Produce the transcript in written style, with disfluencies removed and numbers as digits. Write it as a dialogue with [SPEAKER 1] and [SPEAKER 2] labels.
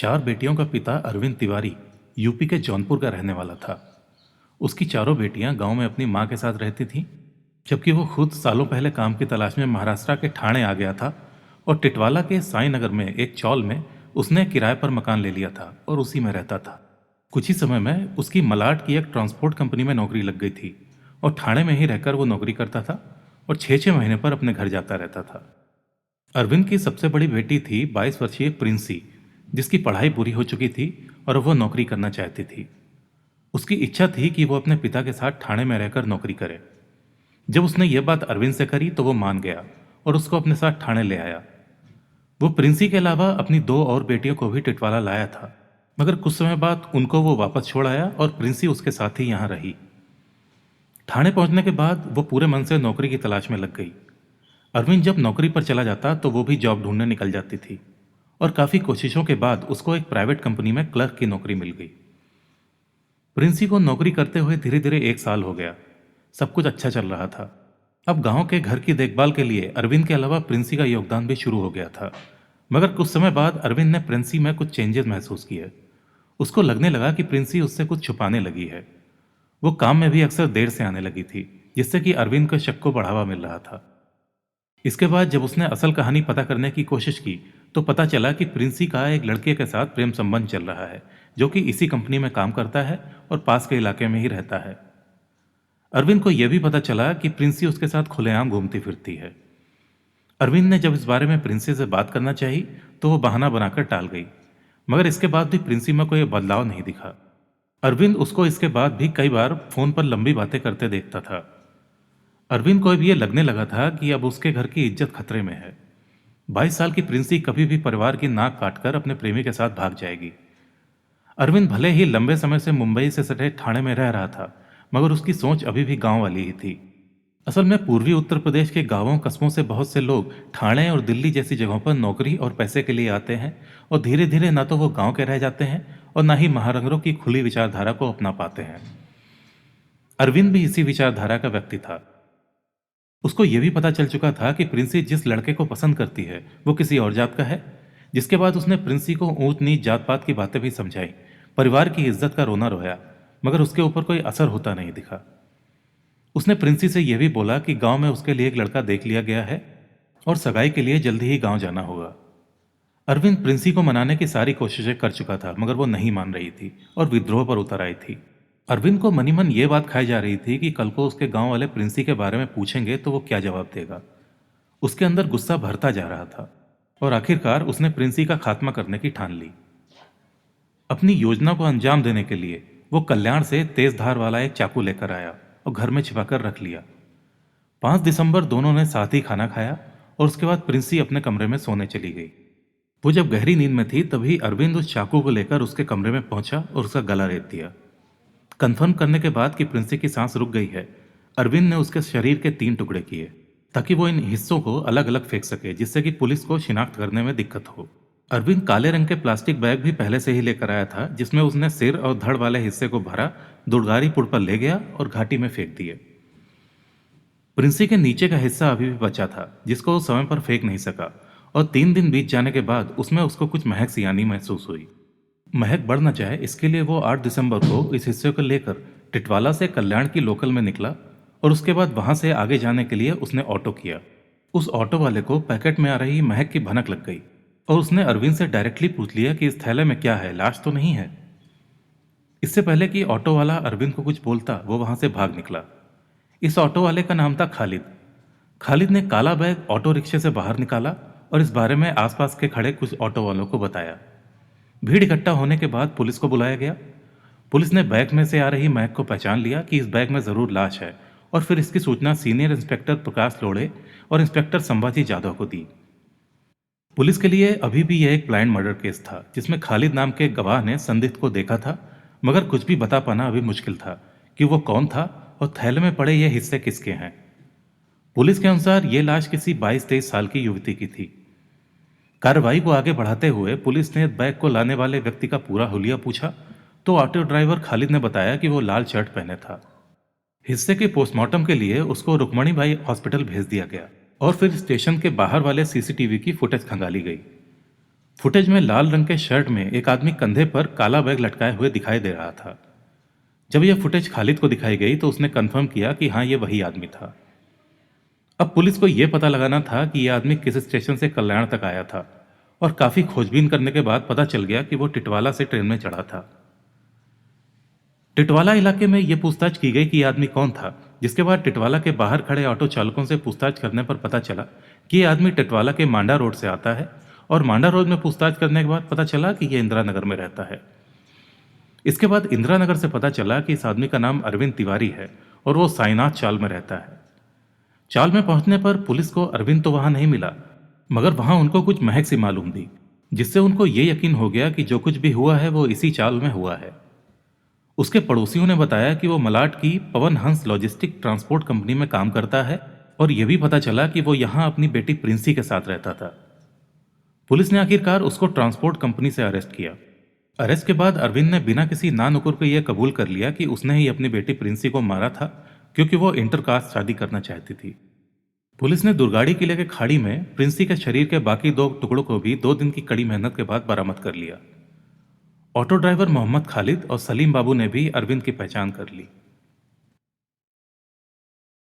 [SPEAKER 1] चार बेटियों का पिता अरविंद तिवारी यूपी के जौनपुर का रहने वाला था। उसकी चारों बेटियां गांव में अपनी मां के साथ रहती थीं, जबकि वो खुद सालों पहले काम की तलाश में महाराष्ट्र के ठाणे आ गया था और टिटवाला के साई नगर में एक चौल में उसने किराए पर मकान ले लिया था और उसी में रहता था। कुछ ही समय में उसकी मलाड की एक ट्रांसपोर्ट कंपनी में नौकरी लग गई थी और ठाणे में ही रहकर वो नौकरी करता था और 6-6 महीने पर अपने घर जाता रहता था। अरविंद की सबसे बड़ी बेटी थी 22 वर्षीय प्रिंसी, जिसकी पढ़ाई पूरी हो चुकी थी और वो नौकरी करना चाहती थी। उसकी इच्छा थी कि वो अपने पिता के साथ ठाणे में रहकर नौकरी करे। जब उसने ये बात अरविंद से करी तो वो मान गया और उसको अपने साथ ठाणे ले आया। वो प्रिंसी के अलावा अपनी दो और बेटियों को भी टिटवाला लाया था, मगर कुछ समय बाद उनको वो वापस छोड़ आया और प्रिंसी उसके साथ ही यहाँ रही। ठाणे पहुंचने के बाद वो पूरे मन से नौकरी की तलाश में लग गई। अरविंद जब नौकरी पर चला जाता तो वो भी जॉब ढूंढने निकल जाती थी और काफ़ी कोशिशों के बाद उसको एक प्राइवेट कंपनी में क्लर्क की नौकरी मिल गई। प्रिंसी को नौकरी करते हुए धीरे धीरे 1 साल हो गया। सब कुछ अच्छा चल रहा था। अब गांव के घर की देखभाल के लिए अरविंद के अलावा प्रिंसी का योगदान भी शुरू हो गया था, मगर कुछ समय बाद अरविंद ने प्रिंसी में कुछ चेंजेस महसूस किए। उसको लगने लगा कि प्रिंसी उससे कुछ छुपाने लगी है। वो काम में भी अक्सर देर से आने लगी थी, जिससे कि अरविंद को शक को बढ़ावा मिल रहा था। इसके बाद जब उसने असल कहानी पता करने की कोशिश की तो पता चला कि प्रिंसी का एक लड़के के साथ प्रेम संबंध चल रहा है, जो कि इसी कंपनी में काम करता है और पास के इलाके में ही रहता है। अरविंद को यह भी पता चला कि प्रिंसी उसके साथ खुलेआम घूमती फिरती है। अरविंद ने जब इस बारे में प्रिंसी से बात करना चाही तो वो बहाना बनाकर टाल गई, मगर इसके बाद भी प्रिंसी में कोई बदलाव नहीं दिखा। अरविंद उसको इसके बाद भी कई बार फोन पर लंबी बातें करते देखता था। अरविंद को भी ये लगने लगा था कि अब उसके घर की इज्जत खतरे में है। 22 साल की प्रिंसी कभी भी परिवार की नाक काटकर अपने प्रेमी के साथ भाग जाएगी। अरविंद भले ही लंबे समय से मुंबई से सटे ठाणे में रह रहा था, मगर उसकी सोच अभी भी गांव वाली ही थी। असल में पूर्वी उत्तर प्रदेश के गांवों कस्बों से बहुत से लोग ठाणे और दिल्ली जैसी जगहों पर नौकरी और पैसे के लिए आते हैं और धीरे धीरे ना तो वो गांव के रह जाते हैं और ना ही महानगरों की खुली विचारधारा को अपना पाते हैं। अरविंद भी इसी विचारधारा का व्यक्ति था। उसको यह भी पता चल चुका था कि प्रिंसी जिस लड़के को पसंद करती है वो किसी और जात का है, जिसके बाद उसने प्रिंसी को ऊंच नीच जात पात की बातें भी समझाई। परिवार की इज्जत का रोना रोया, मगर उसके ऊपर कोई असर होता नहीं दिखा। उसने प्रिंसी से यह भी बोला कि गांव में उसके लिए एक लड़का देख लिया गया है और सगाई के लिए जल्दी ही गांव जाना होगा। अरविंद प्रिंसी को मनाने की सारी कोशिशें कर चुका था, मगर वो नहीं मान रही थी और विद्रोह पर उतर आई थी। अरविंद को मनी मन ये बात खाई जा रही थी कि कल को उसके गांव वाले प्रिंसी के बारे में पूछेंगे तो वो क्या जवाब देगा। उसके अंदर गुस्सा भरता जा रहा था और आखिरकार उसने प्रिंसी का खात्मा करने की ठान ली। अपनी योजना को अंजाम देने के लिए वो कल्याण से तेज धार वाला एक चाकू लेकर आया और घर में छिपाकर रख लिया। 5 दिसंबर दोनों ने साथ ही खाना खाया और उसके बाद प्रिंसी अपने कमरे में सोने चली गई। वो जब गहरी नींद में थी तभी अरविंद उस चाकू को लेकर उसके कमरे में पहुंचा और उसका गला रेत दिया। कंफर्म करने के बाद कि प्रिंसी की सांस रुक गई है, अरविंद ने उसके शरीर के 3 टुकड़े किए ताकि वो इन हिस्सों को अलग अलग फेंक सके, जिससे कि पुलिस को शिनाख्त करने में दिक्कत हो। अरविंद काले रंग के प्लास्टिक बैग भी पहले से ही लेकर आया था, जिसमें उसने सिर और धड़ वाले हिस्से को भरा, दुर्गारी पुल पर ले गया और घाटी में फेंक दिए। प्रिंसी के नीचे का हिस्सा अभी भी बचा था, जिसको वो समय पर फेंक नहीं सका और 3 दिन बीत जाने के बाद उसमें उसको कुछ महक सी आनी महसूस हुई। महक बढ़ न जाए इसके लिए वो 8 दिसंबर को इस हिस्से को लेकर टिटवाला से कल्याण की लोकल में निकला और उसके बाद वहां से आगे जाने के लिए उसने ऑटो किया। उस ऑटो वाले को पैकेट में आ रही महक की भनक लग गई और उसने अरविंद से डायरेक्टली पूछ लिया कि इस थैले में क्या है, लाश तो नहीं है। इससे पहले कि ऑटो वाला अरविंद को कुछ बोलता वो वहां से भाग निकला। इस ऑटो वाले का नाम था खालिद। खालिद ने काला बैग ऑटो रिक्शे से बाहर निकाला और इस बारे में आसपास के खड़े कुछ ऑटो वालों को बताया। भीड़ इकट्ठा होने के बाद पुलिस को बुलाया गया। पुलिस ने बैग में से आ रही महक को पहचान लिया कि इस बैग में जरूर लाश है और फिर इसकी सूचना सीनियर इंस्पेक्टर प्रकाश लोढ़े और इंस्पेक्टर संभाजी जाधव को दी। पुलिस के लिए अभी भी यह एक ब्लाइंड मर्डर केस था, जिसमें खालिद नाम के गवाह ने संदिग्ध को देखा था, मगर कुछ भी बता पाना अभी मुश्किल था कि वो कौन था और थैले में पड़े ये हिस्से किसके हैं। पुलिस के अनुसार ये लाश किसी 22-23 साल की युवती की थी। कार्रवाई को आगे बढ़ाते हुए पुलिस ने बैग को लाने वाले व्यक्ति का पूरा हुलिया पूछा तो ऑटो ड्राइवर खालिद ने बताया कि वो लाल शर्ट पहने था। हिस्से के पोस्टमार्टम के लिए उसको रुक्मणीबाई हॉस्पिटल भेज दिया गया और फिर स्टेशन के बाहर वाले सीसीटीवी की फुटेज खंगाली गई। फुटेज में लाल रंग के शर्ट में एक आदमी कंधे पर काला बैग लटकाए हुए दिखाई दे रहा था। जब यह फुटेज खालिद को दिखाई गई तो उसने कंफर्म किया कि हाँ, ये वही आदमी था। अब पुलिस को यह पता लगाना था कि यह आदमी किस स्टेशन से कल्याण तक आया था, और काफी खोजबीन करने के बाद पता चल गया कि वो टिटवाला से ट्रेन में चढ़ा था। टिटवाला इलाके में यह पूछताछ की गई कि यह आदमी कौन था, जिसके बाद टिटवाला के बाहर खड़े ऑटो चालकों से पूछताछ करने पर पता चला कि यह आदमी टिटवाला के मांडा रोड से आता है, और मांडा रोड में पूछताछ करने के बाद पता चला कि यह इंदिरा नगर में रहता है। इसके बाद इंदिरा नगर से पता चला कि इस आदमी का नाम अरविंद तिवारी है और वो साईनाथ चाल में रहता है। चाल में पहुंचने पर पुलिस को अरविंद तो वहां नहीं मिला, मगर वहां उनको कुछ महक सी मालूम थी, जिससे उनको ये यकीन हो गया कि जो कुछ भी हुआ है वो इसी चाल में हुआ है। उसके पड़ोसियों ने बताया कि वो मलाड की Pawan Hans logistic transport company में काम करता है, और यह भी पता चला कि वो यहां अपनी बेटी प्रिंसी के साथ रहता था। पुलिस ने आखिरकार उसको ट्रांसपोर्ट कंपनी से अरेस्ट किया। अरेस्ट के बाद अरविंद ने बिना किसी ना नुकुर के यह कबूल कर लिया कि उसने ही अपनी बेटी प्रिंसी को मारा था, क्योंकि वो इंटरकास्ट शादी करना चाहती थी। पुलिस ने दुर्गाड़ी किले के खाड़ी में प्रिंसी के शरीर के बाकी 2 टुकड़ों को भी 2 दिन की कड़ी मेहनत के बाद बरामद कर लिया। ऑटो ड्राइवर मोहम्मद खालिद और सलीम बाबू ने भी अरविंद की पहचान कर ली।